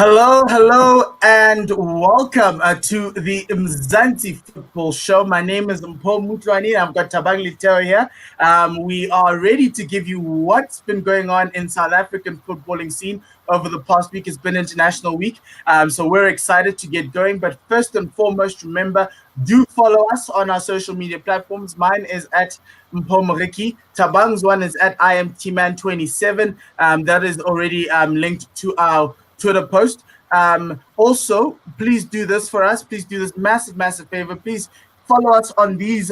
Hello, and welcome to the Mzansi Football Show. My name is Mpho Mutlwani. I've got Thabang Mpho here. We are ready to give you what's been going on in South African footballing scene over the past week. It's been International Week, so we're excited to get going. But first and foremost, remember, do follow us on our social media platforms. Mine is at Mpho Moreki. Thabang's one is at IMTman27. That is already linked to our Twitter post. Also, please do this for us. Please do this massive favor. Please follow us on these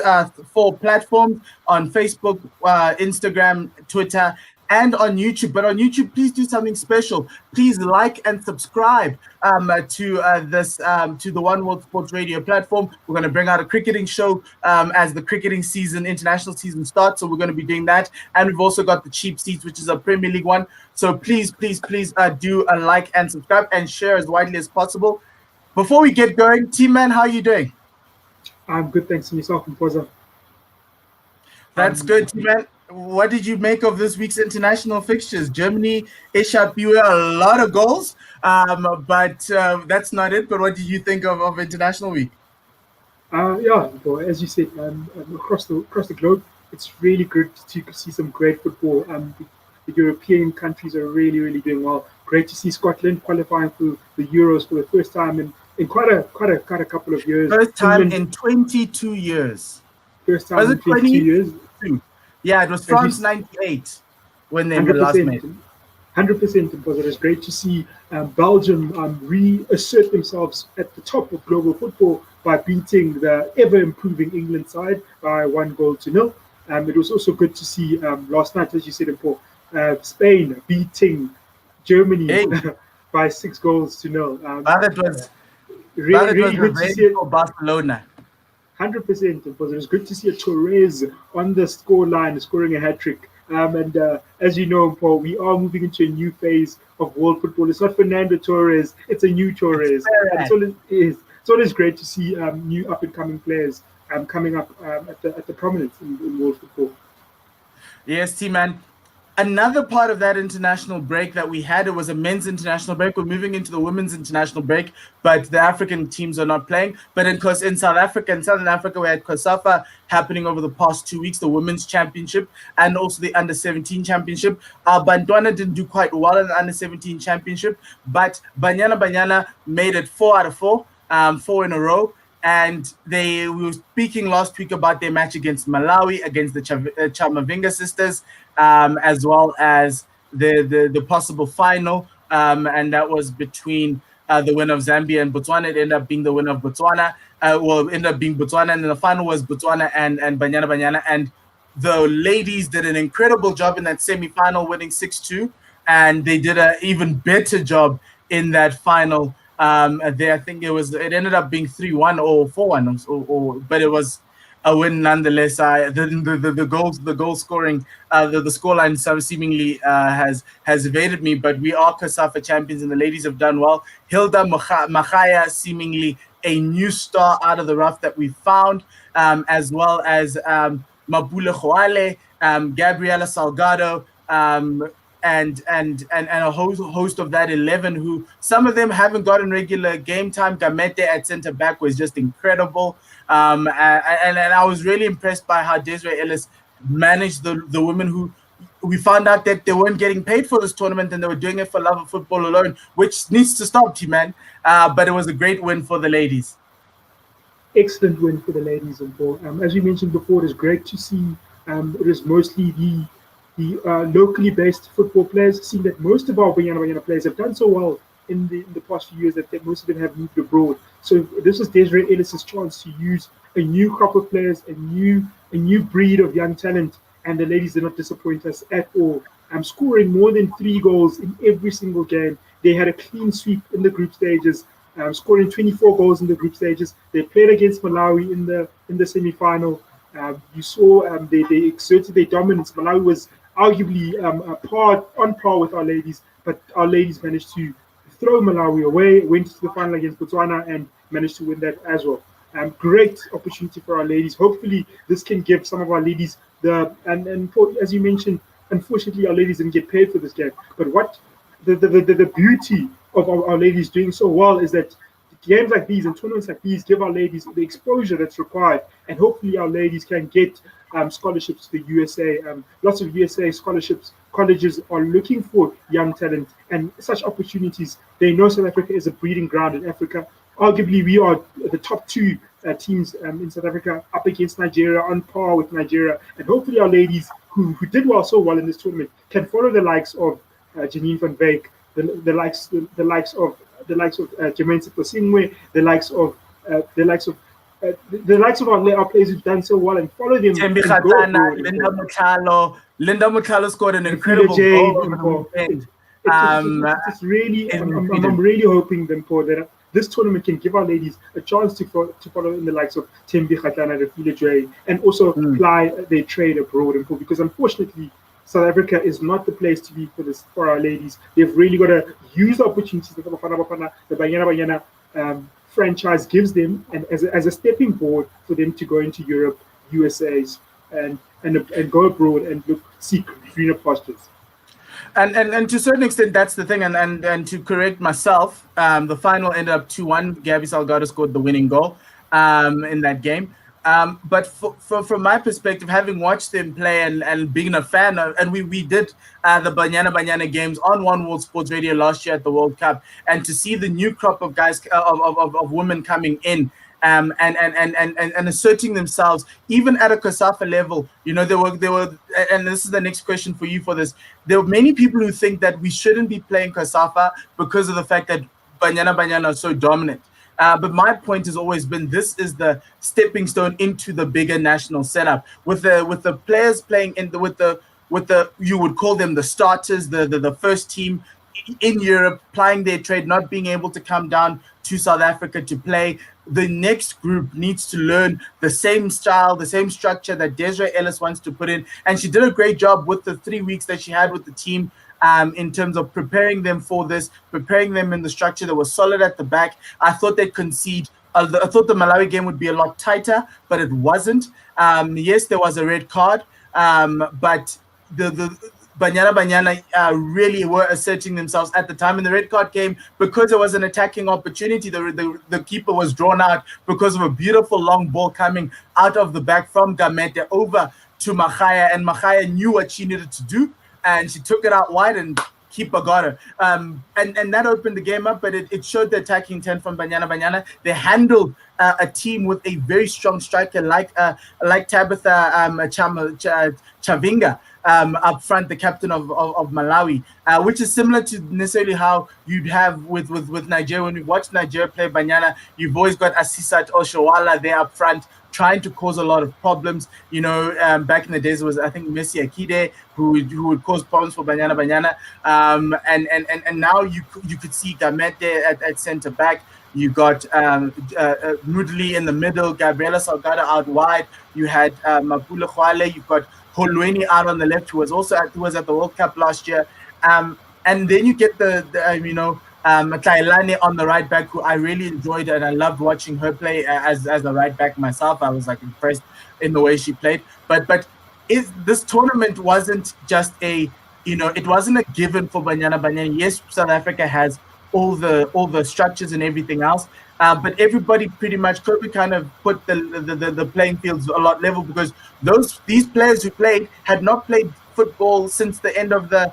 four platforms: on Facebook, Instagram, Twitter, and on YouTube. But on YouTube, please do something special. Please like and subscribe to the One World Sports Radio platform. We're going to bring out a cricketing show as the cricketing season, international season starts. So we're going to be doing that. And we've also got the Cheap Seats, which is a Premier League one. So please do a like and subscribe and share as widely as possible. Before we get going, Team Man, how are you doing? I'm good, thanks to yourself, Mpho. That's good, Team Man. What did you make of this week's international fixtures? Germany, Eshapiwe, a lot of goals, but that's not it. But what did you think of International Week? As you said, across the globe, it's really good to see some great football. The European countries are really doing well. Great to see Scotland qualifying for the Euros for the first time in quite a couple of years. First time in 22 years. First time in 22 years. Yeah, it was France 98 when they were last made. 100%, because it is great to see Belgium reassert themselves at the top of global football by beating the ever-improving England side by 1-0. It was also good to see last night, as you said, Spain beating Germany by 6-0. That was really good to see for Barcelona. 100%, because it was good to see a Torres on the scoreline scoring a hat-trick. As you know, Paul, we are moving into a new phase of world football. It's not Fernando Torres, it's a new Torres. That's all it is. It's always great to see new up-and-coming players coming up at the prominence in world football. Yes, T-Man. Another part of that international break that we had, it was a men's international break. We're moving into the women's international break, but the African teams are not playing. But in Southern Africa, we had Cosafa happening over the past 2 weeks, the women's championship and also the under-17 championship. Banyana didn't do quite well in the under-17 championship, but Banyana Banyana made it 4 out of 4, 4 in a row. And we were speaking last week about their match against Malawi, against the Chamavinga sisters, as well as the possible final. And that was between the winner of Zambia and Botswana. It ended up being the winner of Botswana. It ended up being Botswana. And then the final was Botswana and Banyana Banyana. And the ladies did an incredible job in that semi-final, winning 6-2. And they did an even better job in that final. I think it ended up being 3-1 or 4-1, but it was a win nonetheless. The goal scoring, the scoreline seemingly has evaded me, but we are Cosafa champions and the ladies have done well. Hilda Machaya, seemingly a new star out of the rough that we found, as well as Mabula Khoale, Gabriela Salgado, and a host of that 11 who some of them haven't gotten regular game time. Gamete at center back was just incredible, and I was really impressed by how Desiree Ellis managed the women who we found out that they weren't getting paid for this tournament and they were doing it for love of football alone, which needs to stop, T-Man. But it was a great win for the ladies. Excellent win for the ladies, and as you mentioned before, it is great to see. It is mostly the locally based football players, seeing that most of our Banyana players have done so well in the past few years that most of them have moved abroad. So this is Desiree Ellis' chance to use a new crop of players, a new breed of young talent, and the ladies did not disappoint us at all. Scoring more than 3 goals in every single game. They had a clean sweep in the group stages, scoring 24 goals in the group stages. They played against Malawi in the semi-final. You saw they exerted their dominance. Malawi was arguably on par with our ladies, but our ladies managed to throw Malawi away, went to the final against Botswana and managed to win that as well. Great opportunity for our ladies. Hopefully this can give some of our ladies as you mentioned, unfortunately our ladies didn't get paid for this game. But what the beauty of our ladies doing so well is that games like these and tournaments like these give our ladies the exposure that's required, and hopefully our ladies can get scholarships to the USA. Lots of USA scholarships. Colleges are looking for young talent and such opportunities. They know South Africa is a breeding ground in Africa. Arguably, we are the top two teams in South Africa, up against Nigeria, on par with Nigeria. And hopefully, our ladies who did so well in this tournament can follow the likes of Janine van Wyk, the likes of Jermaine Seposingwe, the likes of our players who've done so well, and follow them. Thembi Kgatlana, Linda Motlhalo scored an incredible goal. It's really, I'm really hoping that this tournament can give our ladies a chance to follow in the likes of Thembi Kgatlana, Refilwe Jay, and also apply their trade abroad. Because unfortunately, South Africa is not the place to be for our ladies. They've really got to use the opportunities that the Bafana, the Banyana Banyana franchise gives them, and as a stepping board for them to go into Europe, USA's, and go abroad and seek greener pastures. And to a certain extent, that's the thing. And to correct myself, the final ended up 2-1. Gabby Salgado scored the winning goal in that game. But from my perspective, having watched them play and being a fan of, and we did the Banyana Banyana games on One World Sports Radio last year at the World Cup, and to see the new crop of guys of women coming in and asserting themselves even at a Cosafa level. There were, and this is the next question for you for this. There were many people who think that we shouldn't be playing Cosafa because of the fact that Banyana Banyana are so dominant. But my point has always been this is the stepping stone into the bigger national setup with the players playing with the you would call them the starters, the first team in Europe plying their trade, not being able to come down to South Africa to play. The next group needs to learn the same style, the same structure that Desiree Ellis wants to put in, and she did a great job with the 3 weeks that she had with the team. In terms of preparing them for this, preparing them in the structure that was solid at the back. I thought they'd concede. I thought the Malawi game would be a lot tighter, but it wasn't. Yes, there was a red card, but the Banyana Banyana really were asserting themselves at the time. And the red card came because it was an attacking opportunity. The keeper was drawn out because of a beautiful long ball coming out of the back from Gamete over to Magaya, and Magaya knew what she needed to do. And she took it out wide, and keeper got her. And that opened the game up, but it showed the attacking intent from Banyana Banyana. They handled a team with a very strong striker like Tabitha Chavinga up front, the captain of Malawi, which is similar to necessarily how you'd have with Nigeria. When we watch Nigeria play Banyana, you've always got Asisat Oshawala there up front, trying to cause a lot of problems. Back in the days, it was, I think, Messi Akide who would cause problems for Banyana Banyana. And now you could see Gamete at centre back. You got Mudli in the middle, Gabriela Salgado out wide. You had Mapule Khwale. You've got Holweni out on the left, who was at the World Cup last year. And then you get the Tailani on the right back, who I really enjoyed, and I loved watching her play as a right back myself. I was impressed in the way she played. But this tournament wasn't just it wasn't a given for Banyana Banyana. Yes, South Africa has all the structures and everything else, but everybody pretty much COVID kind of put the playing fields a lot level, because these players who played had not played football since the end of the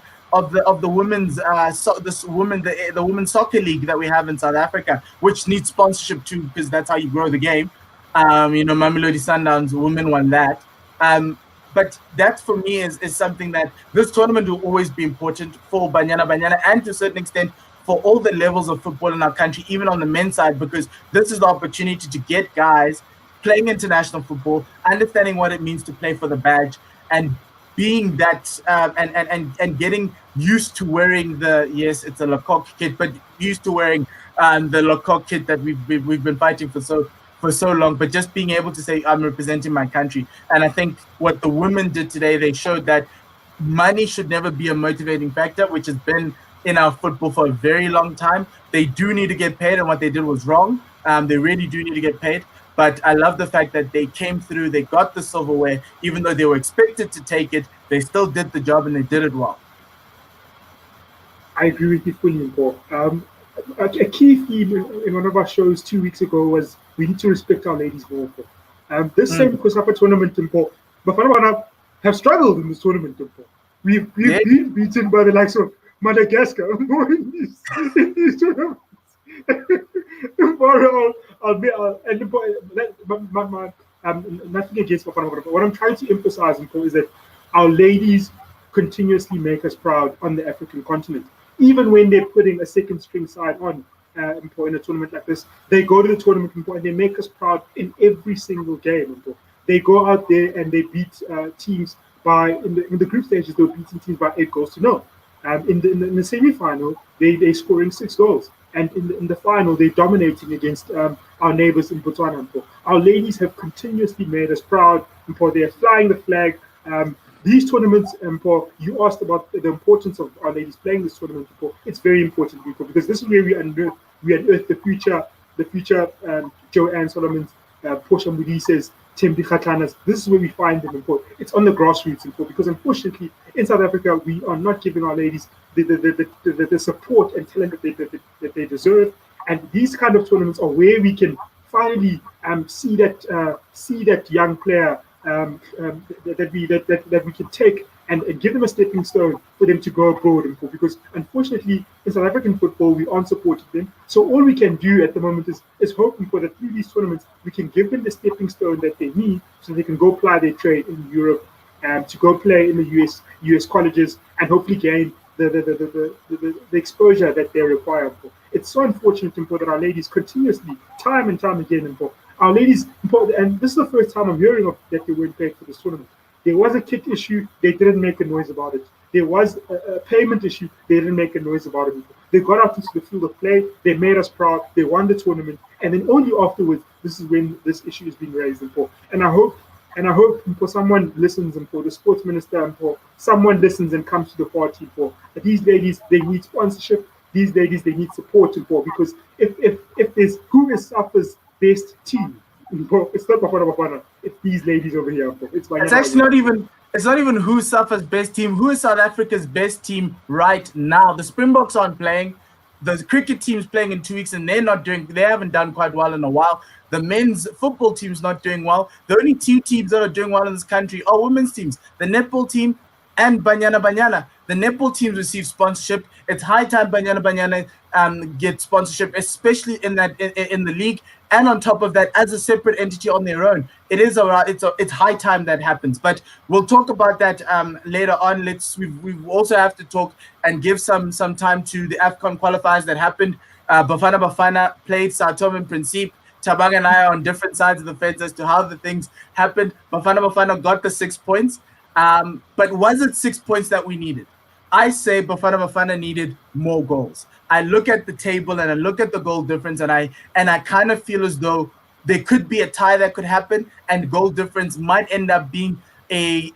women's the women's soccer league that we have in South Africa, which needs sponsorship too, because that's how you grow the game. Mamelodi Sundowns women won that. But that for me is something that this tournament will always be important for Banyana Banyana, and to a certain extent for all the levels of football in our country, even on the men's side, because this is the opportunity to get guys playing international football, understanding what it means to play for the badge, and being that and getting used to wearing it's a Lecoq kit, but used to wearing the Lecoq kit that we've been fighting for so long, but just being able to say I'm representing my country. And I think what the women did today, they showed that money should never be a motivating factor, which has been in our football for a very long time. They do need to get paid, and what they did was wrong. They really do need to get paid. But I love the fact that they came through, they got the silverware, even though they were expected to take it, they still did the job and they did it well. I agree with you fully, Mpho. a key theme in one of our shows 2 weeks ago was we need to respect our ladies more. This same Cosafa tournament in Port, Bafana have struggled in this tournament in Port. We've been beaten by the likes of Madagascar in these tournaments. Nothing against Bafana, but what I'm trying to emphasize is that our ladies continuously make us proud on the African continent. Even when they're putting a second string side on in a tournament like this, they go to the tournament and they make us proud in every single game. They go out there and they beat teams by in the group stages. They're beating teams by 8 goals to 0. In the semi-final, they're scoring 6 goals, and in the final, they're dominating against our neighbors in Botswana. Our ladies have continuously made us proud. They're flying the flag. These tournaments, you asked about the importance of our ladies playing this tournament. It's very important because this is where we unearth the future Joanne Solomon's, Portia Mudise's, Tembi Khatlanas. This is where we find them. It's on the grassroots because unfortunately in South Africa we are not giving our ladies the support and talent that they deserve. And these kind of tournaments are where we can finally see that young player that we can take and give them a stepping stone for them to go abroad. Because unfortunately in South African football we aren't supporting them. So all we can do at the moment is hoping for that through these tournaments we can give them the stepping stone that they need so they can go ply their trade in Europe and to go play in the US colleges and hopefully gain the exposure that they require. It's so unfortunate that our ladies continuously, time and time again, our ladies, and this is the first time I'm hearing of that they weren't paid for this tournament. There was a kit issue, they didn't make a noise about it. There was a payment issue, they didn't make a noise about it. They got out into the field of play, they made us proud, they won the tournament, and then only afterwards, this is when this issue is being raised. And I hope for someone listens and for the sports minister and for someone listens and comes to the party these ladies, they need sponsorship. These ladies, they need support because if there's who is Safa's best team, it's not Bafana. It's these ladies over here. It's actually not even. It's not even who's Safa's best team. Who is South Africa's best team right now? The Springboks aren't playing. The cricket team's playing in 2 weeks, and they haven't done quite well in a while. The men's football team's not doing well. The only two teams that are doing well in this country are women's teams. The netball team and Banyana Banyana. The netball teams receive sponsorship. It's high time Banyana Banyana get sponsorship, especially in the league. And on top of that, as a separate entity on their own, it's high time that happens. But we'll talk about that later on. We also have to talk and give some time to the Afcon qualifiers that happened. Bafana played Sao Tome and Principe. Thabang and I are on different sides of the fence as to how the things happened. Bafana got the 6 points. But was it 6 points that we needed? I say Bafana needed more goals. I look at the table and I look at the goal difference and I kind of feel as though there could be a tie that could happen and goal difference might end up being a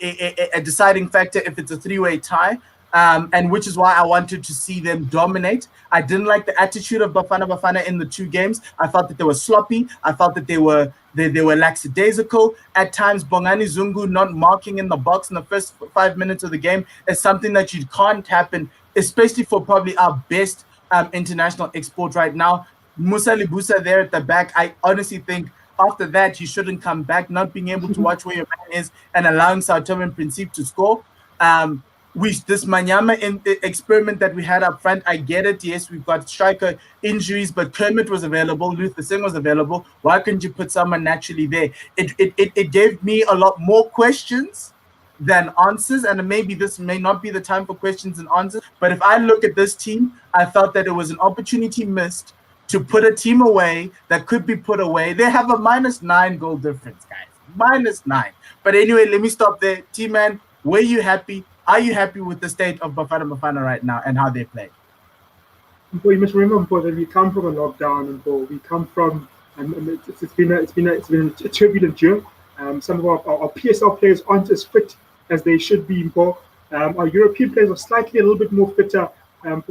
deciding factor if it's a three-way tie. And which is why I wanted to see them dominate. I didn't like the attitude of Bafana in the two games. I felt that they were sloppy. I felt that they were lackadaisical. At times, Bongani Zungu not marking in the box in the first 5 minutes of the game is something that you can't happen, especially for probably our best international export right now. Musa Libusa there at the back. I honestly think after that, you shouldn't come back, not being able to watch where your man is and allowing Sao Tome and Principe to score. This Manyama experiment that we had up front, I get it. Yes, we've got striker injuries, but Kermit was available. Luther Singh was available. Why couldn't you put someone naturally there? It gave me a lot more questions than answers, and maybe this may not be the time for questions and answers. But if I look at this team, I felt that it was an opportunity missed to put a team away that could be put away. They have a -9 goal difference, guys. -9. But anyway, let me stop there. T-Man, were you happy? Are you happy with the state of Bafana right now and how they play? You must remember that we come from a lockdown, and we come from it's been a turbulent year. Some of our PSL players aren't as fit as they should be. Our European players are slightly a little bit more fitter.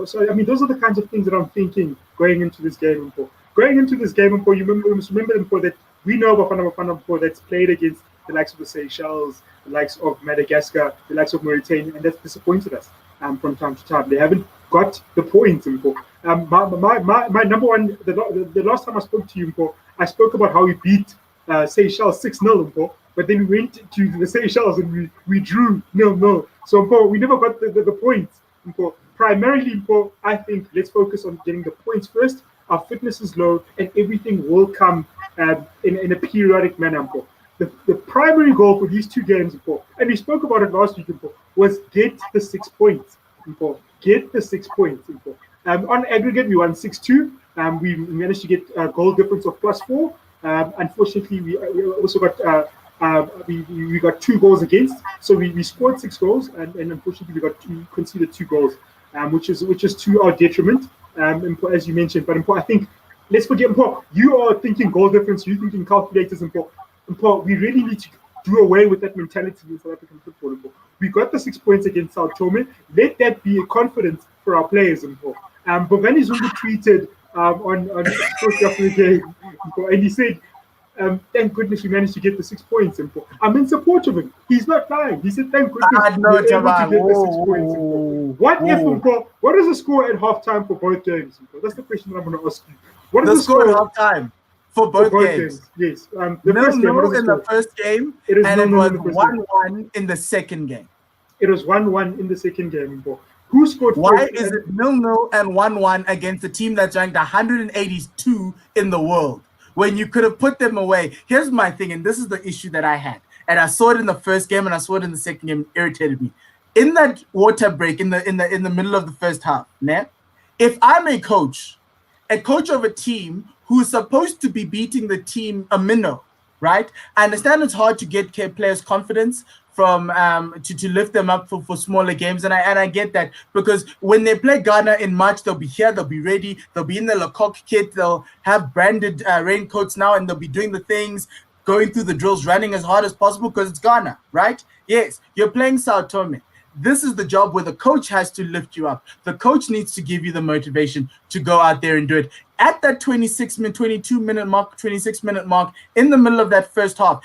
So I mean, those are the kinds of things that I'm thinking going into this game. Going into this game, you must remember that we know Bafana that's played against the likes of the Seychelles, the likes of Madagascar, the likes of Mauritania, and that's disappointed us from time to time. They haven't got the point, Mpho. My number one, the last time I spoke to you, Mpho, I spoke about how we beat Seychelles 6-0, Mpho, but then we went to the Seychelles and we drew 0-0. So, Mpho, we never got the point, Mpho. Primarily, Mpho, I think let's focus on getting the points first. Our fitness is low, and everything will come in a periodic manner, Mpho. The primary goal for these two games, Mpho, and we spoke about it last week, Mpho, was get the 6 points. Mpho. Get the 6 points. Mpho. On aggregate, we won 6-2. We managed to get a goal difference of +4. Unfortunately, we also got we got 2 goals against. So we scored 6 goals, and unfortunately, we conceded 2 goals, which is to our detriment, as you mentioned. But I think let's forget, Mpho, you are thinking goal difference, you're thinking calculators, Mpho, we really need to do away with that mentality in South African football, Mpho. We got the 6 points against Sao Tome. Let that be a confidence for our players, Mpho. Bongani Zungu tweeted on shortly after the game, Mpho, and he said, thank goodness we managed to get the 6 points, Mpho. I'm in support of him. He's not lying. He said, thank goodness we were able to get the 6 points, Mpho. What if, Mpho, what is the score at halftime for both games, Mpho? That's the question that I'm going to ask you. What is the score at halftime? For both games. Yes. The first game, in the first game, and it was 1-1 in the second game. It was 1-1 in the second game. Who scored? Why is it 0-0 and 1-1 against a team that's ranked 182 in the world when you could have put them away? Here's my thing, and this is the issue that I had, and I saw it in the first game and I saw it in the second game. It irritated me. In that water break, in the middle of the first half, if I'm a coach of a team who's supposed to be beating the team a minnow, right? I understand it's hard to get players' confidence from to lift them up for smaller games, and I get that, because when they play Ghana in March, they'll be here, they'll be ready, they'll be in the Lecoq kit, they'll have branded raincoats now, and they'll be doing the things, going through the drills, running as hard as possible because it's Ghana, right? Yes, you're playing Sao Tome. This is the job where the coach has to lift you up. The coach needs to give you the motivation to go out there and do it. At that 22-minute mark, 26-minute mark, in the middle of that first half,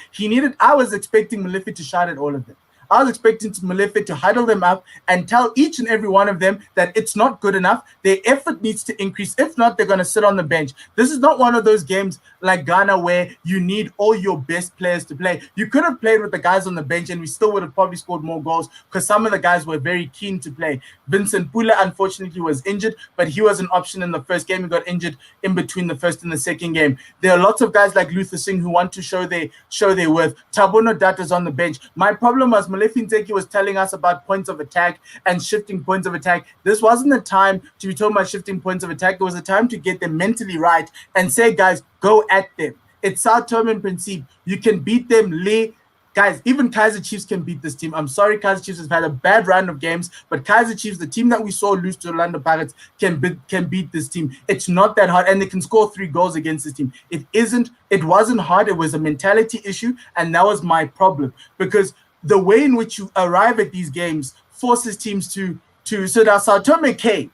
I was expecting Molefe to shout at all of them. I was expecting Molefe to huddle them up and tell each and every one of them that it's not good enough. Their effort needs to increase. If not, they're going to sit on the bench. This is not one of those games like Ghana where you need all your best players to play. You could have played with the guys on the bench and we still would have probably scored more goals because some of the guys were very keen to play. Vincent Pula, unfortunately, was injured, but he was an option in the first game. He got injured in between the first and the second game. There are lots of guys like Luther Singh who want to show their worth. Tabono Data's on the bench. My problem was Molefe Nteki was telling us about points of attack and shifting points of attack. This wasn't the time to be talking about shifting points of attack. It was the time to get them mentally right and say, guys, go at them. It's Sao Tome in principle. You can beat them. Guys, even Kaizer Chiefs can beat this team. I'm sorry, Kaizer Chiefs has had a bad run of games, but Kaizer Chiefs, the team that we saw lose to Orlando Pirates, can beat this team. It's not that hard, and they can score 3 goals against this team. It wasn't hard. It was a mentality issue, and that was my problem, because the way in which you arrive at these games forces teams to so that Sao Tome came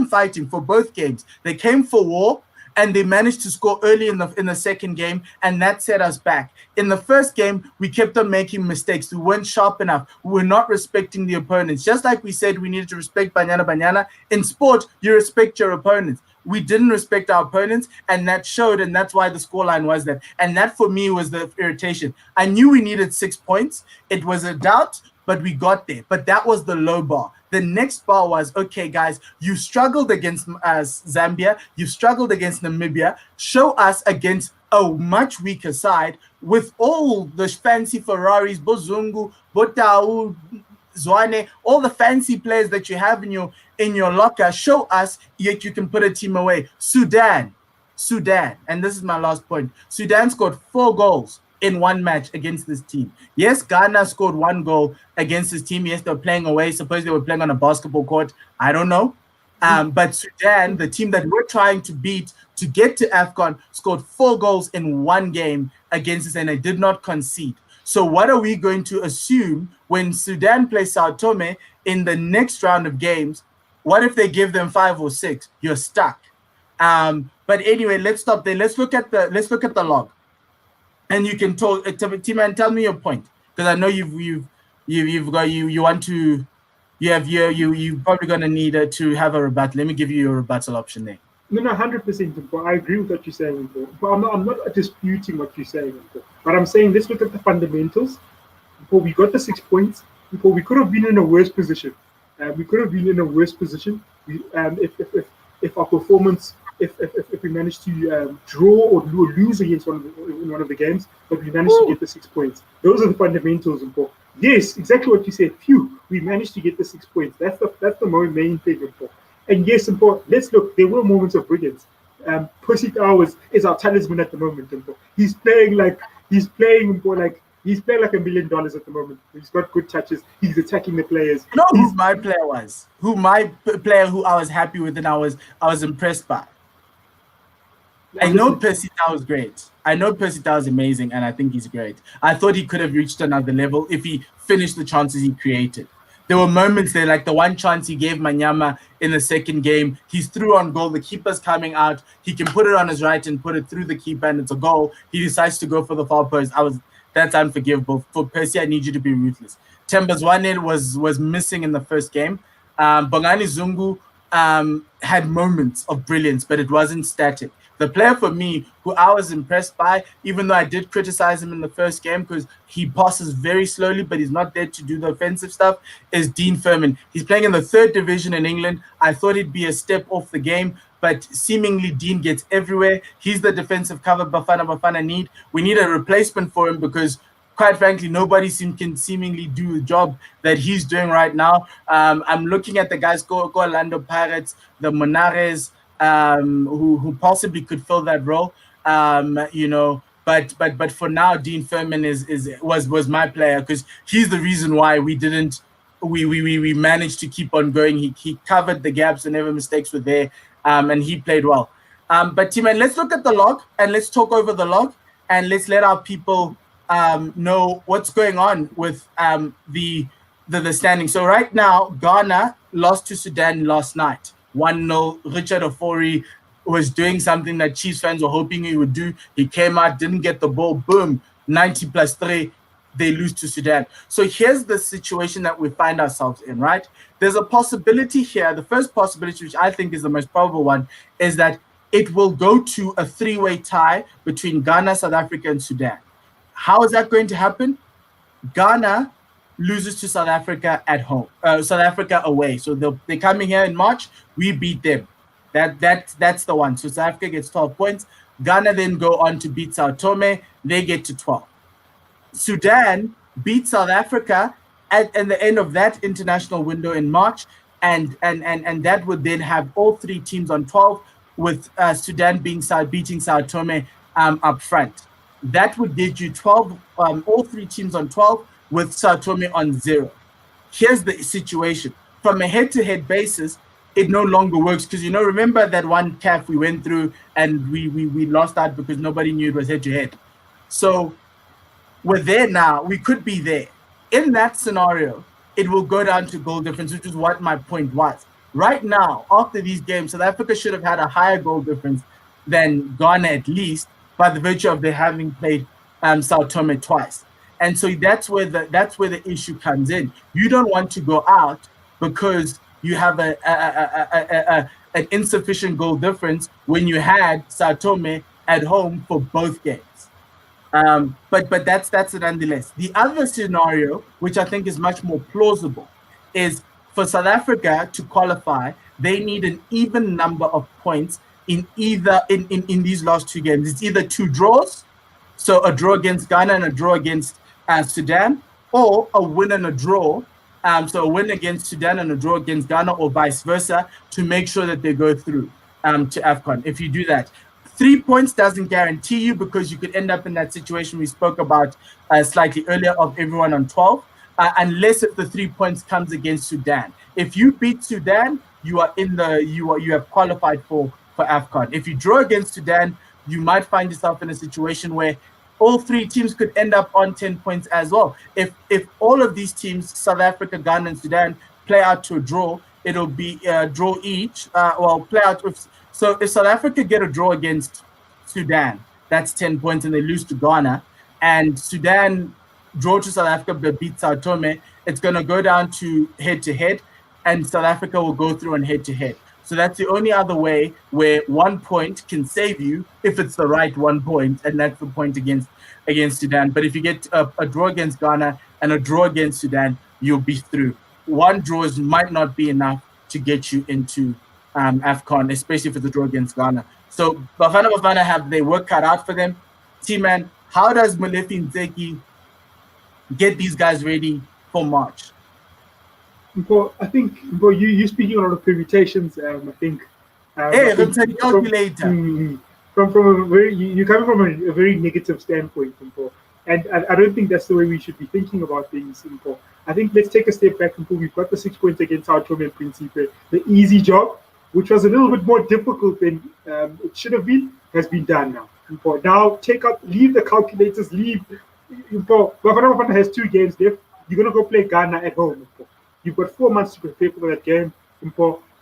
fighting for both games. They came for war, and they managed to score early in the second game, and that set us back. In the first game, we kept on making mistakes. We weren't sharp enough. We were not respecting the opponents. Just like we said we needed to respect Banyana Banyana, in sport, you respect your opponents. We didn't respect our opponents, and that showed, and that's why the scoreline was that. And that, for me, was the irritation. I knew we needed 6 points. It was a doubt, but we got there. But that was the low bar. The next bar was, okay, guys, you struggled against Zambia. You struggled against Namibia. Show us against a much weaker side with all the fancy Ferraris, Bozungu, Botau, Zwane, all the fancy players that you have in your locker. Show us, yet you can put a team away. Sudan, and this is my last point. Sudan scored 4 goals in one match against this team. Yes, Ghana scored 1 goal against this team. Yes, they were playing away. Suppose they were playing on a basketball court. I don't know. But Sudan, the team that we're trying to beat to get to Afcon, scored 4 goals in 1 game against us, and they did not concede. So what are we going to assume when Sudan plays Sao Tome in the next round of games? What if they give them 5 or 6? You're stuck. But anyway, let's stop there. Let's look at the log. And you can talk, T-Man, tell me your point, because I know you want to you're probably gonna need to have a rebuttal. Let me give you your rebuttal option there. No, no, 100%. I agree with what you're saying, but I'm not disputing what you're saying. But I'm saying let's look at the fundamentals. Before we got the 6 points, before we could have been in a worse position. We could have been in a worse position. If our performance, if we managed to draw or lose against in one of the games, but we managed to get the 6 points. Those are the fundamentals. Yes, exactly what you said. Phew, we managed to get the 6 points. That's the main thing. And yes, let's look. There were moments of brilliance. Percy Tau is our talisman at the moment. He's playing like $1 million at the moment. He's got good touches. He's attacking the players. You know who my player was? Player who I was happy with and I was impressed by. I know Percy Tau is great. I know Percy Tau is amazing, and I think he's great. I thought he could have reached another level if he finished the chances he created. There were moments there, like the one chance he gave Manyama in the second game. He's through on goal. The keeper's coming out. He can put it on his right and put it through the keeper, and it's a goal. He decides to go for the foul post. That's unforgivable. For Percy, I need you to be ruthless. Temba's 1-0 was missing in the first game. Bongani Zungu had moments of brilliance, but it wasn't static. The player for me who I was impressed by, even though I did criticize him in the first game because he passes very slowly, but he's not there to do the offensive stuff, is Dean Furman. He's playing in the 3rd division in England. I thought he'd be a step off the game, but seemingly Dean gets everywhere. He's the defensive cover Bafana need. We need a replacement for him because, quite frankly, nobody can seemingly do the job that he's doing right now. I'm looking at the guys, go Orlando Pirates, the Monares, who possibly could fill that role. But for now, Dean Furman was my player because he's the reason why we managed to keep on going. He covered the gaps whenever mistakes were there, and he played well. But T-Man, let's look at the log and let's talk over the log and let's let our people know what's going on with the standing. So right now, Ghana lost to Sudan last night. 1-0. Richard Ofori was doing something that Chiefs fans were hoping he would do. He came out, didn't get the ball. Boom, 90+3. They lose to Sudan. So here's the situation that we find ourselves in, right? There's a possibility here. The first possibility, which I think is the most probable one, is that it will go to a 3-way tie between Ghana, South Africa, and Sudan. How is that going to happen? Ghana loses to South Africa at home, South Africa away. So they're coming here in March. We beat them. That's the one. So South Africa gets 12 points. Ghana then go on to beat Sao Tome. They get to 12. Sudan beat South Africa at the end of that international window in March, and that would then have all 3 teams on 12, with Sudan beating Sao Tome up front. That would get you 12, all 3 teams on 12, with Sao Tome on 0. Here's the situation. From a head-to-head basis, it no longer works because, remember that one CAF we went through and we lost out because nobody knew it was head-to-head. So we're there now. We could be there. In that scenario, it will go down to goal difference, which is what my point was. Right now, after these games, South Africa should have had a higher goal difference than Ghana at least, by the virtue of their having played Sao Tome twice. And so that's where the issue comes in. You don't want to go out because you have an insufficient goal difference when you had Sao Tome at home for both games. But that's it nonetheless. The other scenario, which I think is much more plausible, is for South Africa to qualify, they need an even number of points in these last 2 games. It's either 2 draws, so a draw against Ghana and a draw against Sudan, or a win and a draw. So a win against Sudan and a draw against Ghana, or vice versa, to make sure that they go through to Afcon. If you do that, 3 points doesn't guarantee you, because you could end up in that situation we spoke about slightly earlier of everyone on 12, unless if the 3 points comes against Sudan. If you beat Sudan, you are you have qualified for Afcon. If you draw against Sudan, you might find yourself in a situation where all 3 teams could end up on 10 points as well. If all of these teams, South Africa, Ghana, and Sudan, play out to a draw, it'll be a draw each. Play out with. So if South Africa get a draw against Sudan, that's 10 points, and they lose to Ghana, and Sudan draw to South Africa but beat Sao Tome, it's going to go down to head-to-head, and South Africa will go through on head-to-head. So that's the only other way where 1 point can save you if it's the right 1 point, and that's the point against Sudan. But if you get a draw against Ghana and a draw against Sudan, you'll be through. 1 draws might not be enough to get you into Afcon, especially if it's a draw against Ghana. So Bafana have their work cut out for them. T-Man, how does Molefi Ntseki get these guys ready for March? But I think, but you speaking on a lot of permutations. I think. Hey, let's take calculator. From a very you coming from a very negative standpoint, and I don't think that's the way we should be thinking about things. I think let's take a step back. We've got the 6 points against Sao Tome and Principe. The easy job, which was a little bit more difficult than it should have been, has been done now. Now leave the calculators, leave. Bafana has 2 games left. You're gonna go play Ghana at home. You've got 4 months to prepare for that game.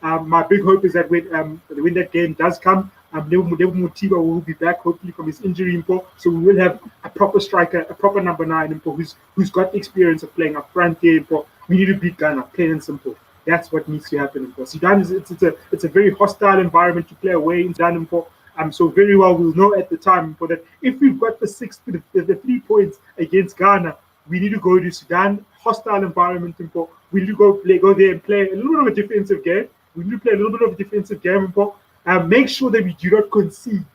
My big hope is that when that game does come, Mutiba will be back hopefully from his injury. So we will have a proper striker, a proper number 9, who's got the experience of playing up front there. We need to beat Ghana, plain and simple. That's what needs to happen. Sudan it's a very hostile environment to play away in Sudan. So very well we'll know at the time that if we've got the 3 points against Ghana, we need to go to Sudan, hostile environment. We need to go there and play a little bit of a defensive game. We need to play a little bit of a defensive game. Make sure that we do not concede.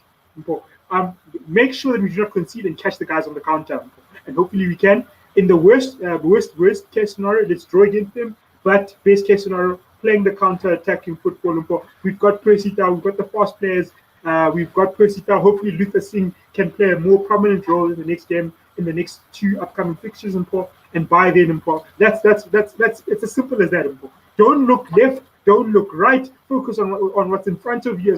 Make sure that we do not concede and catch the guys on the counter. And hopefully we can. In the worst case scenario, let's draw against them. But best case scenario, playing the counter-attacking football. We've got Persita, we've got the fast players. We've got Persita. Hopefully Luther Singh can play a more prominent role in the next game, in the next 2 upcoming fixtures. And by then, that's it's as simple as that. Don't look left, don't look right. Focus on what's in front of you.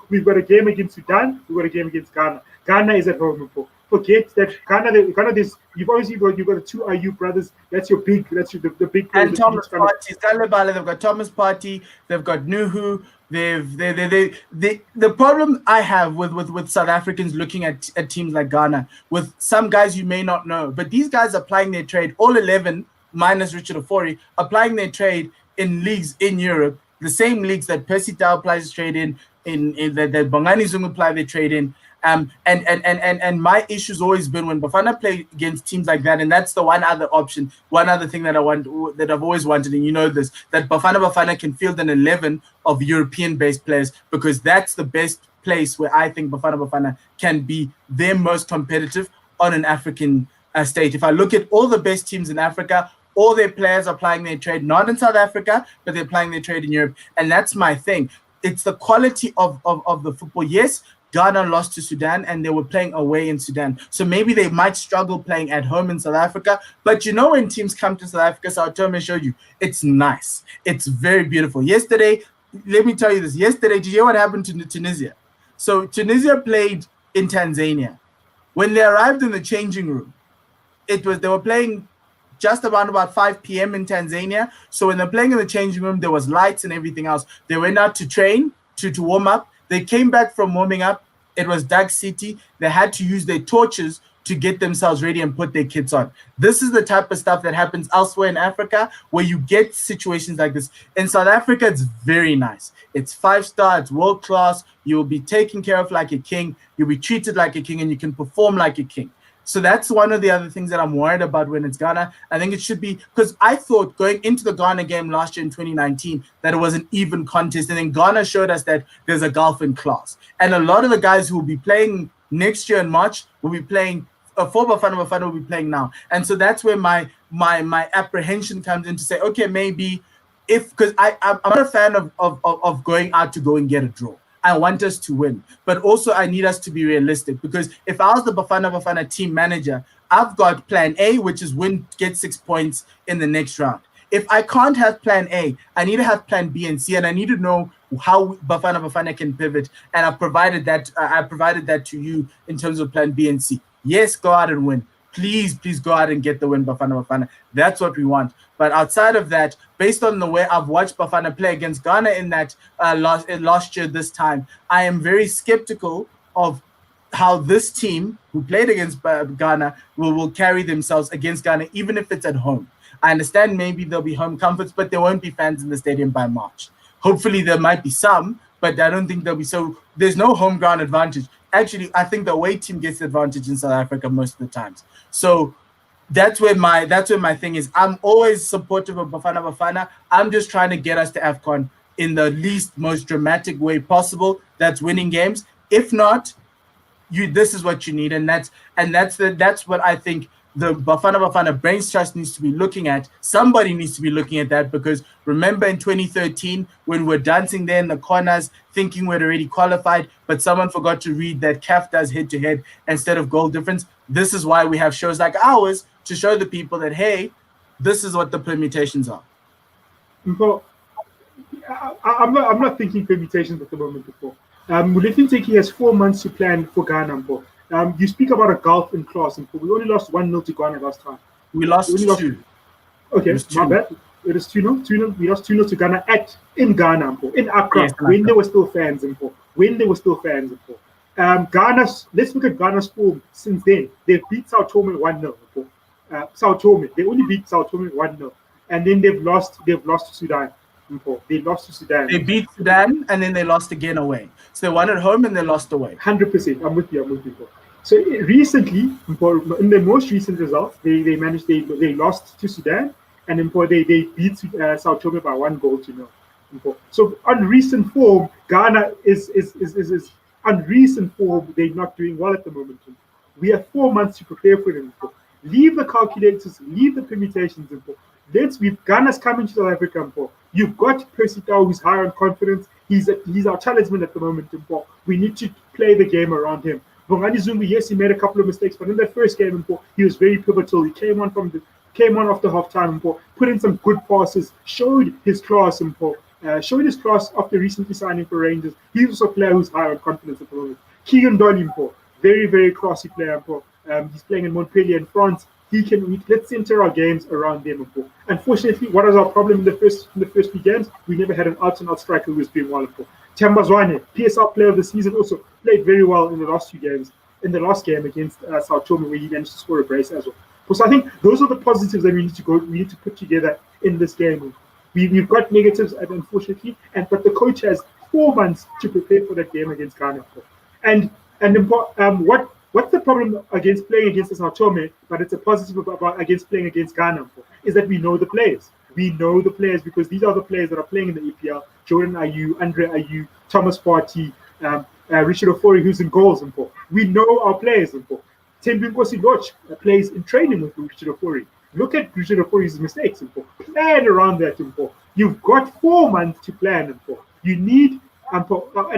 We've got a game against Sudan. We've got a game against Ghana. Ghana is at home. Forget that Ghana. You've obviously got the 2 IU brothers. That's the big. And Thomas Partey, they've got Thomas Partey. They've got Nuhu. The problem I have with South Africans looking at teams like Ghana, with some guys you may not know, but these guys applying their trade, all 11 minus Richard Ofori, applying their trade in leagues in Europe, the same leagues that Percy Tau applies his trade in that Bongani Zungu apply their trade in. And my issue's always been when Bafana play against teams like that, and that's the one other option, one other thing that I've always wanted, and you know this, that Bafana can field an 11 of European-based players, because that's the best place where I think Bafana can be their most competitive on an African state. If I look at all the best teams in Africa, all their players are playing their trade, not in South Africa, but they're playing their trade in Europe, and that's my thing. It's the quality of the football. Yes, Ghana lost to Sudan and they were playing away in Sudan. So maybe they might struggle playing at home in South Africa. But you know, when teams come to South Africa, Sao Tome showed you, it's nice. It's very beautiful. Yesterday, let me tell you this. Yesterday, did you hear what happened to Tunisia? So Tunisia played in Tanzania. When they arrived in the changing room, they were playing just around about 5 p.m. in Tanzania. So when they're playing in the changing room, there was lights and everything else. They went out to train, to warm up. They came back from warming up. It was dark city. They had to use their torches to get themselves ready and put their kits on. This is the type of stuff that happens elsewhere in Africa, where you get situations like this. In South Africa, it's very nice. It's 5-star, it's world-class. You'll be taken care of like a king. You'll be treated like a king, and you can perform like a king. So that's one of the other things that I'm worried about when it's Ghana. I think it should be, because I thought going into the Ghana game last year in 2019 that it was an even contest, and then Ghana showed us that there's a gulf in class. And a lot of the guys who will be playing next year in March will be playing, for Bafana will be playing now. And so that's where my apprehension comes in to say, okay, maybe because I'm not a fan of going out to go and get a draw. I want us to win, but also I need us to be realistic, because if I was the Bafana team manager, I've got plan A, which is get 6 points in the next round. If I can't have plan A, I need to have plan B and C, and I need to know how Bafana can pivot. And I provided that to you in terms of plan B and C. Yes, go out and win. Please go out and get the win, Bafana. That's what we want. But outside of that, based on the way I've watched Bafana play against Ghana in that last year this time, I am very skeptical of how this team who played against Ghana will carry themselves against Ghana, even if it's at home. I understand maybe there'll be home comforts, but there won't be fans in the stadium by March. Hopefully there might be some, but I don't think there'll be. So there's no home ground advantage. Actually, I think the away team gets the advantage in South Africa most of the times. So that's where my thing is. I'm always supportive of Bafana. I'm just trying to get us to Afcon in the least most dramatic way possible. That's winning games. If not, this is what you need, and that's what I think the Bafana Brains Trust needs to be looking at. Somebody needs to be looking at that, because remember in 2013 when we're dancing there in the corners thinking we'd already qualified, but someone forgot to read that CAF does head-to-head instead of goal difference. This is why we have shows like ours to show the people that, hey, this is what the permutations are. But I'm not thinking permutations at the moment before. Molefi Ntseki has 4 months to plan for Ghana. You speak about a gulf in class. We only lost 1-0 to Ghana last time. We lost 2. Okay, my bad. It is 2-0. We lost 2-0 to Ghana in Ghana, in Accra, yes, when there were still fans. Ghana's, let's look at Ghana's form since then. They've beat Sao Tome 1-0. Sao Tome, they only beat Sao Tome 1-0, and then they've lost to Sudan. They lost to Sudan. They beat Sudan and then they lost again away. So they won at home and they lost away. 100%. I'm with you. So recently, in the most recent results, they lost to Sudan, and then they beat Sao Tome by 1-0. So on recent form, Ghana is on recent form. They're not doing well at the moment. We have 4 months to prepare for them. Leave the calculators, leave the permutations. Ghana's coming to South Africa. You've got Percy Tau, who's high on confidence. He's our talisman at the moment. We need to play the game around him. Bongani Zungu, yes, he made a couple of mistakes, but in the first game, he was very pivotal. He came on after halftime, put in some good passes, showed his class, after recently signing for Rangers. He's also a player who's high on confidence at the moment. Keegan Dolly, very, very classy player. He's playing in Montpellier in France. Let's center our games around them. Unfortunately, what was our problem in the first few games? We never had an out-and-out striker who was doing well. Themba Zwane, PSL player of the season, also played very well in the last few games. In the last game against Sao Tome, where he managed to score a brace as well. So I think those are the positives that we need to put together in this game. We've got negatives, unfortunately, but the coach has 4 months to prepare for that game against Ghana. And what's the problem against playing against Sao Tome, but it's a positive about against playing against Ghana, is that we know the players. We know the players because these are the players that are playing in the EPL. Jordan Ayew, Andre Ayew, Thomas Partey, Richard Ofori, who's in goals. We know our players. Thembinkosi Loch plays in training with Richard Ofori. Look at Richard Ofori's mistakes. Plan around that. You've got 4 months to plan. You need, and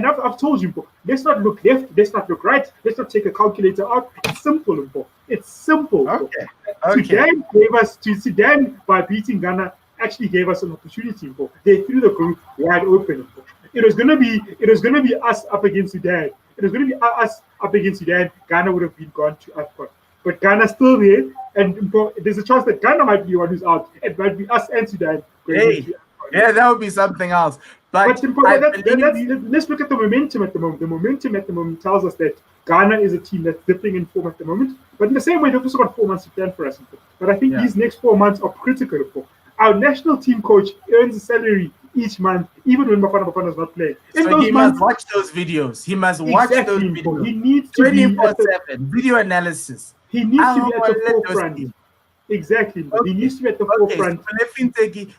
I've told you, let's not look left, let's not look right, let's not take a calculator out. It's simple. It's simple. Okay. Sudan, by beating Ghana, actually gave us an opportunity. They threw the group wide open. It was gonna be us up against Sudan. Ghana would have been gone to Afcon. But Ghana's still there, and there's a chance that Ghana might be the one who's out. It might be us and Sudan. Yeah, that would be something else. But let's look at the momentum at the moment. The momentum at the moment tells us that Ghana is a team that's dipping in form at the moment. But in the same way, they've also got 4 months to plan for us. But I think these next 4 months are critical. Our national team coach earns a salary each month, even when Bafana is not playing. So he must watch those videos. He must watch those videos. He needs to 24/7 video analysis. He needs to be at the forefront. Exactly. He needs to be at the forefront.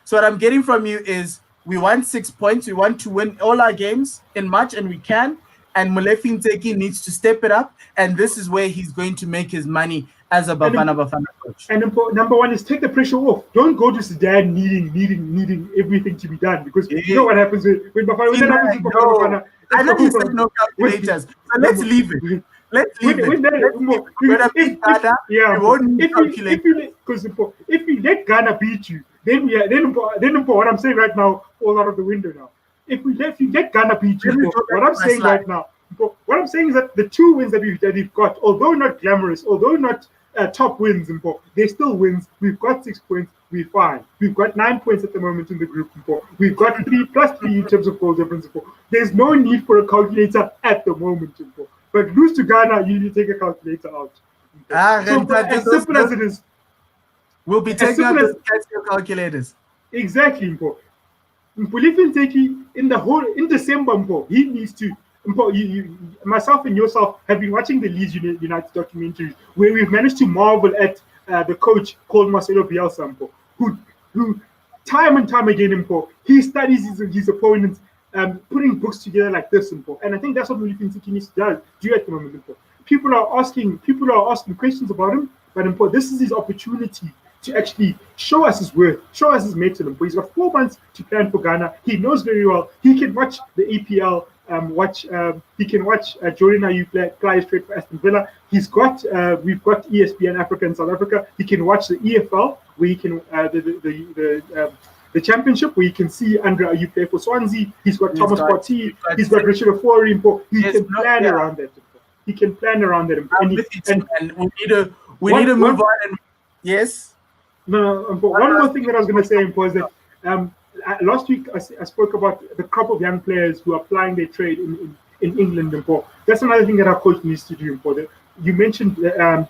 So what I'm getting from you is we want 6 points. We want to win all our games in March, and we can. And Molefi Ntseki needs to step it up, and this is where he's going to make his money as a Bafana coach. And number one is take the pressure off. Don't go to Sudan needing everything to be done, because you know what happens when Bafana. I know you said no calculators, so let's leave it. Let's leave it. If we let Ghana beat you, then what I'm saying right now falls out of the window now. If you let Ghana beat you, what I'm saying right now, what I'm saying is that the 2 wins that we've got, although not glamorous, although not top wins, they're still wins. We've got 6 points. We're fine. We've got 9 points at the moment in the group. We've got 3+3 in terms of goal difference. There's no need for a calculator at the moment. But lose to Ghana, you need to take a calculator out. So as simple as it is, we'll be taking out the Casio calculators. Exactly, Mpho. Mpho Teki in December, Mpho, he needs to. Mpho, myself and yourself have been watching the Leeds United documentaries where we've managed to marvel at the coach called Marcelo Bielsa, Mpho, who time and time again, Mpho, he studies his opponents, putting books together like this, Mpho. And I think that's what Mphuleni Teki needs to do at the moment, Mpho. People are asking questions about him, but Mpho, this is his opportunity to actually show us his worth, show us his mettle. He's got 4 months to plan for Ghana. He knows very well. He can watch the APL, he can watch Jordan Ayew play straight for Aston Villa. We've got ESPN Africa in South Africa. He can watch the EFL, where he can the championship, where you can see Andre Ayew play for Swansea. He's got Thomas Partey. He's got Richard Ofori. He can plan around that. He can plan around that. And we need to move on. And yes. No, but one more thing that I was going to say was that last week I spoke about the crop of young players who are applying their trade in England and Mpho. That's another thing that our coach needs to do. Mpho. You mentioned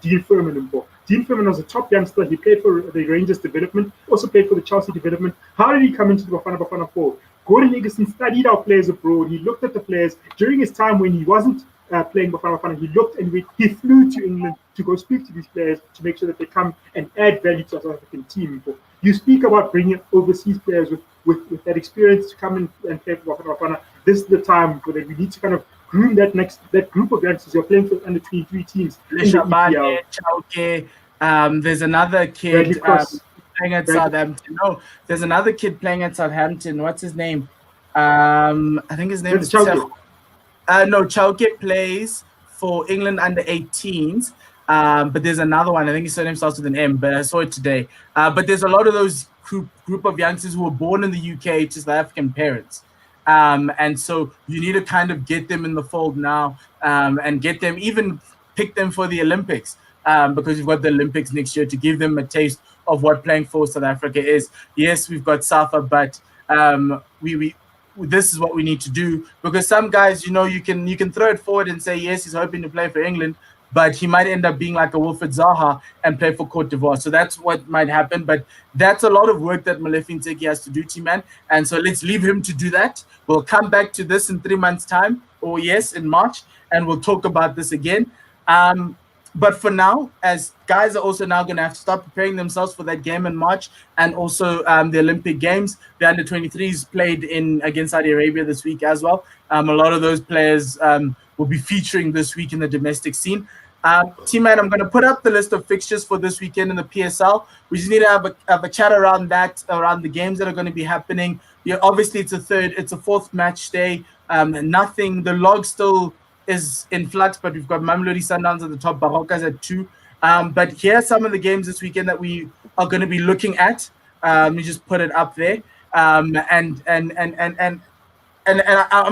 Dean Furman and Mpho. Dean Furman was a top youngster. He played for the Rangers development, also played for the Chelsea development. How did he come into the Bafana fold? Gordon Egerson studied our players abroad. He looked at the players during his time when he wasn't playing Bafana. He looked and he flew to England to go speak to these players to make sure that they come and add value to the South African team. You speak about bringing overseas players with that experience to come in and play for Bafana. This is the time where we need to kind of groom that group of youngsters who are playing for under 23 teams. There's another kid playing at Southampton. No, there's another kid playing at Southampton. What's his name? I think his name is Chauke. No, Chauke plays for England under 18s. But there's another one. I think his surname starts with an M, but I saw it today. But there's a lot of those group of youngsters who were born in the UK to South African parents. And so you need to kind of get them in the fold now, and get them, even pick them for the Olympics, because we've got the Olympics next year to give them a taste of what playing for South Africa is. Yes, we've got Safa, but this is what we need to do, because some guys, you can throw it forward and say, yes, he's hoping to play for England, but he might end up being like a Wilfred Zaha and play for Cote d'Ivoire. So that's what might happen. But that's a lot of work that Mphuleni Teki has to do, T-Man. And so let's leave him to do that. We'll come back to this in 3 months' time, or yes, in March, and we'll talk about this again. But for now, as guys are also now going to have to start preparing themselves for that game in March, and also the Olympic Games. The under-23s played against Saudi Arabia this week as well. A lot of those players will be featuring this week in the domestic scene. T-Man, I'm going to put up the list of fixtures for this weekend in the PSL. We just need to have a chat around that, around the games that are going to be happening. Yeah, obviously it's a fourth match day. The log still is in flux, but we've got Mamelodi Sundowns at the top, Barokas at 2. But here are some of the games this weekend that we are going to be looking at. Let me just put it up there. And I'm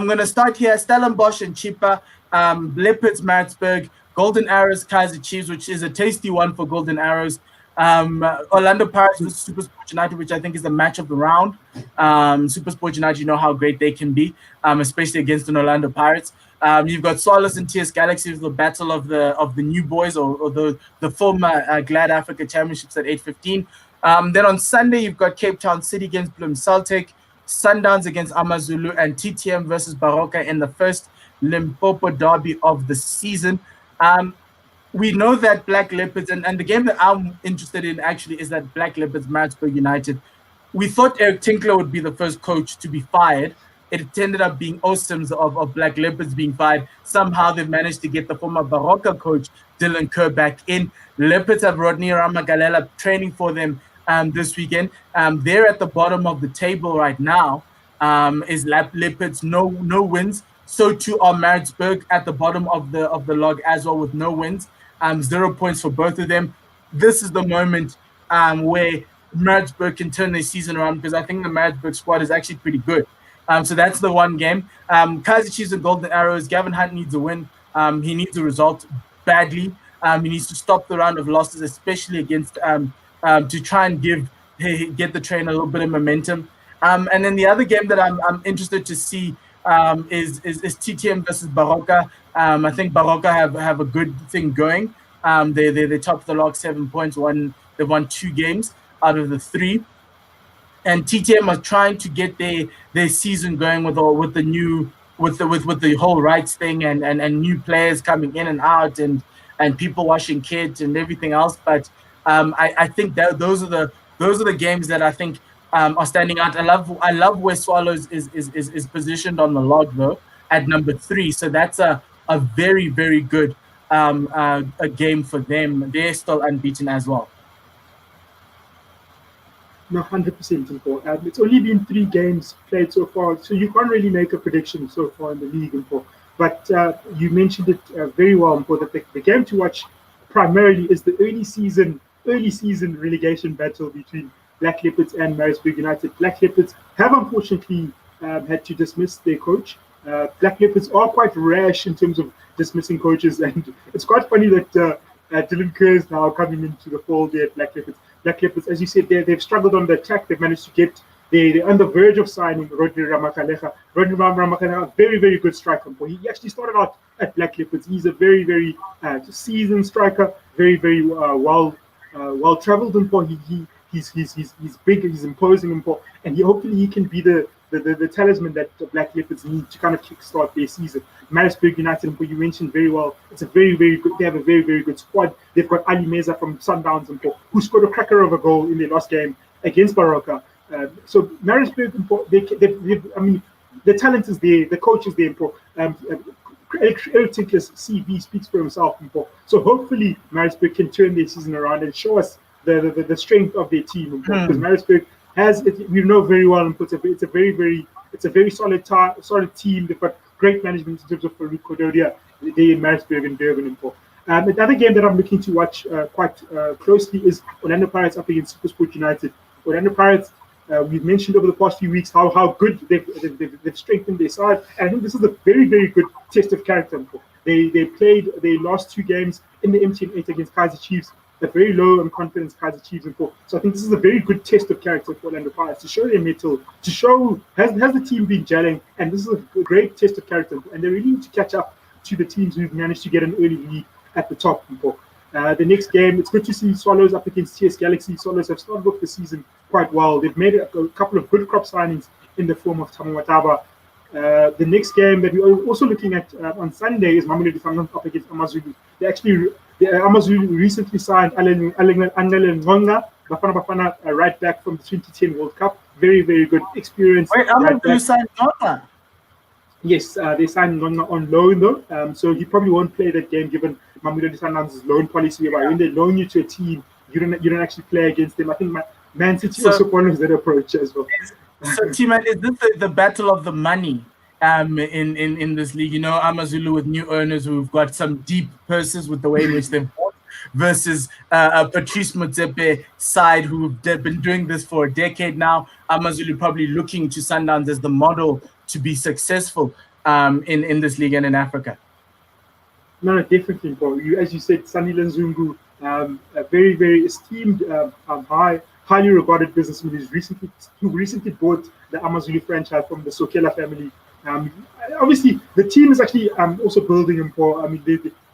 going to start here. Stellenbosch and Chippa, Leopards, Maritzburg, Golden Arrows, Kaizer Chiefs, which is a tasty one for Golden Arrows. Orlando Pirates versus SuperSport United, which I think is the match of the round. SuperSport United, you know how great they can be, especially against an Orlando Pirates. You've got Swallows and TS Galaxy with the battle of the new boys, or the former Glad Africa Championships at 8:15. Then on Sunday, you've got Cape Town City against Bloem Celtic, Sundowns against Amazulu, and TTM versus Baroka in the first Limpopo derby of the season. We know that Black Leopards, and the game that I'm interested in actually is that Black Leopards Maritzburg United. We thought Eric Tinkler would be the first coach to be fired. It ended up being Osams of Black Leopards being fired. Somehow they've managed to get the former Baroka coach, Dylan Kerr, back in. Leopards have Rodney Ramagalela training for them this weekend. They're at the bottom of the table right now. Is Leopards, no wins. So too are Maritzburg at the bottom of the log as well with no wins. 0 points for both of them. This is the moment where Maritzburg can turn their season around, because I think the Maritzburg squad is actually pretty good. So that's the one game. Kaizer Chiefs and Golden Arrows. Gavin Hunt needs a win. He needs a result badly. He needs to stop the round of losses, especially against to try and get the train a little bit of momentum. And then the other game that I'm interested to see is TTM versus Baroka. I think Baroka have a good thing going. They top the log 7 points. They've won 2 games out of the 3. And TTM are trying to get their season going with the new with the whole rights thing and new players coming in and out and people washing kits and everything else. But I think that those are the games that I think are standing out. I love where Swallows is positioned on the log though at number 3. So that's a very very good a game for them. They're still unbeaten as well. No, 100% important. It's only been 3 games played so far, so you can't really make a prediction so far in the league, Mpho. But you mentioned it very well, Mpho, that the game to watch primarily is the early season relegation battle between Black Leopards and Maritzburg United. Black Leopards have unfortunately had to dismiss their coach. Black Leopards are quite rash in terms of dismissing coaches, and it's quite funny that Dylan Kerr is now coming into the fold there at Black Leopards. Black Leopards, as you said, they've struggled on the attack. They've managed to get they're on the verge of signing Rodney Ramakalecha. Rodney Ramakalecha, very, very good striker. He actually started out at Black Leopards. He's a very, very seasoned striker, very, very well traveled. He's big, he's imposing, and hopefully he can be the talisman that the Black Leopards need to kind of kickstart their season. Maritzburg United, you mentioned very well, it's a very, very good, they have a very, very good squad. They've got Ali Meza from Sundowns, who scored a cracker of a goal in their last game against Baroka. So Maritzburg, I mean, the talent is there, the coach is there. Eric Tinkler's CV speaks for himself. So hopefully Maritzburg can turn their season around and show us the strength of their team. Because Maritzburg has, we know very well, it's a very solid team. They've got great management in terms of Farouk Kododia, they in Maritzburg and Durban. Another game that I'm looking to watch quite closely is Orlando Pirates up against SuperSport United. Orlando Pirates, we've mentioned over the past few weeks how good they've strengthened their side, and I think this is a very, very good test of character. They played their last 2 games in the MTN 8 against Kaizer Chiefs, a very low on confidence Kaizer Chiefs. So I think this is a very good test of character for Orlando Pirates to show their mettle, to show has the team been gelling, and this is a great test of character, and they really need to catch up to the teams who've managed to get an early lead at the top. The next game, it's good to see Swallows up against TS Galaxy. Swallows have started off the season quite well. They've made a couple of good crop signings in the form of Tamawataba. The next game that we're also looking at on Sunday is Mamelodi Sundowns up against AmaZulu. AmaZulu recently signed Angele Ngonga, Bafana right back from the 2010 World Cup. Very, very good experience. Wait, AmaZulu signed Ngonga? Yes, they signed Ngonga on loan though, so he probably won't play that game given Mamelodi Sundowns' loan policy. Whereby when they loan you to a team, you don't actually play against them. I think Man City also follows that approach as well. So, T-Man, is this the battle of the money in this league? You know, AmaZulu with new owners who've got some deep purses with the way in which they've bought, versus Patrice Motsepe side who've been doing this for a decade now. AmaZulu probably looking to Sundowns as the model to be successful in this league and in Africa. No, definitely, bro. As you said, Sunny Nzungu, a very, very esteemed, highly regarded businessman who recently bought the AmaZulu franchise from the Sokela family. Obviously, the team is actually also building him for. I mean,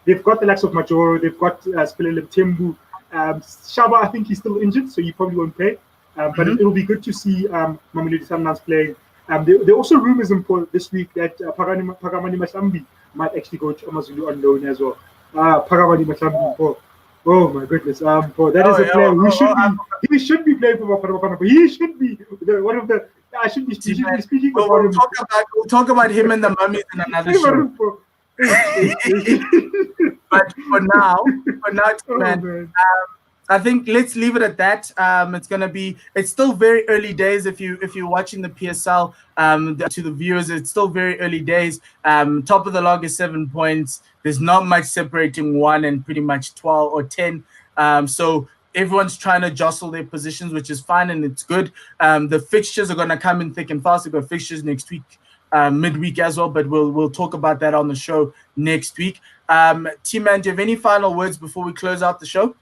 they've got the likes of Majoro, they've got Spelele Tembu. Shaba, I think he's still injured, so he probably won't play. But it'll be good to see Mamelodi Sundowns playing. There are also rumors in this week that Pagamani Mashambi might actually go to AmaZulu on loan as well. Pagamani Mashambi, oh my goodness! That is a player who should be playing for Bafana. He should be one of the. I should be speaking about him. We'll talk about him and the mummies in another show. But for now, man, I think let's leave it at that. It's still very early days. If you're watching the PSL, to the viewers, it's still very early days. Top of the log is 7 points. There's not much separating 1 and pretty much 12 or 10. So everyone's trying to jostle their positions, which is fine and it's good. The fixtures are going to come in thick and fast. We've got fixtures next week, midweek as well, but we'll talk about that on the show next week. T-Man, do you have any final words before we close out the show?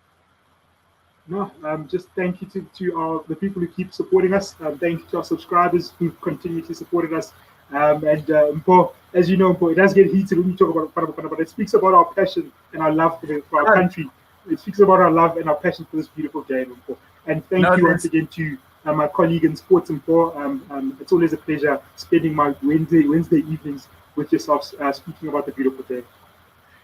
No, just thank you to the people who keep supporting us. Thank you to our subscribers who've continuously supported us. Mpho, as you know, Mpho, it does get heated when you talk about Bafana, but it speaks about our passion and our love for our country. It speaks about our love and our passion for this beautiful game, Mpho. And thank No, you once again to my colleague in sports, Mpho. It's always a pleasure spending my Wednesday evenings with yourself, speaking about the beautiful game.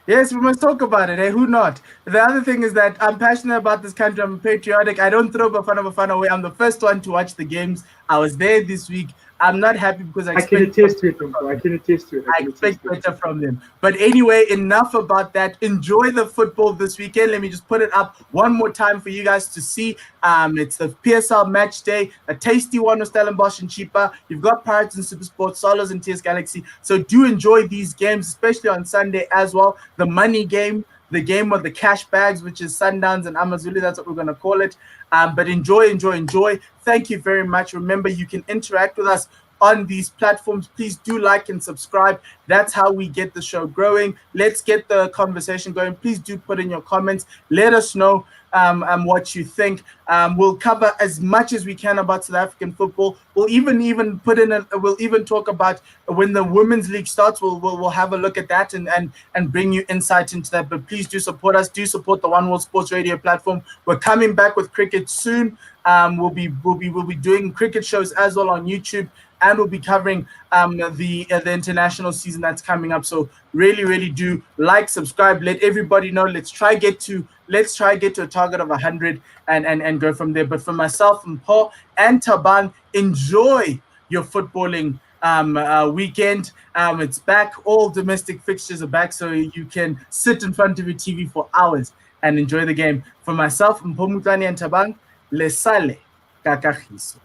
yes, we must talk about it. Hey, who not? The other thing is that I'm passionate about this country. I'm patriotic. I don't throw Bafana away. I'm the first one to watch the games. I was there this week. I'm not happy because I I can expect attest to it, Mpho. I can attest to it. I expect better from them. But anyway, enough about that. Enjoy the football this weekend. Let me just put it up one more time for you guys to see. It's the PSL match day, a tasty one with Stellenbosch and Chipa. You've got Pirates and Supersport, Solos and TS Galaxy. So do enjoy these games, especially on Sunday as well. The money game, the game of the cash bags, which is Sundowns and Amazulu. That's what we're going to call it. But enjoy. Thank you very much. Remember, you can interact with us on these platforms. Please do like and subscribe. That's how we get the show growing. Let's get the conversation going. Please do put in your comments. Let us know what you think. We'll cover as much as we can about South African football. We'll even put in we'll even talk about when the women's league starts. We'll have a look at that and bring you insight into that. But please do support us. Do support the One World Sports Radio platform. We're coming back with cricket soon. We'll be doing cricket shows as well on YouTube, and we'll be covering the international season that's coming up. So really do like, subscribe, let everybody know. Let's try get to a target of 100 and go from there. But for myself and Mpho and Thabang, enjoy your footballing weekend. It's back. All domestic fixtures are back, so you can sit in front of your TV for hours and enjoy the game. For myself, Mpho and Thabang, le sale kakagiso.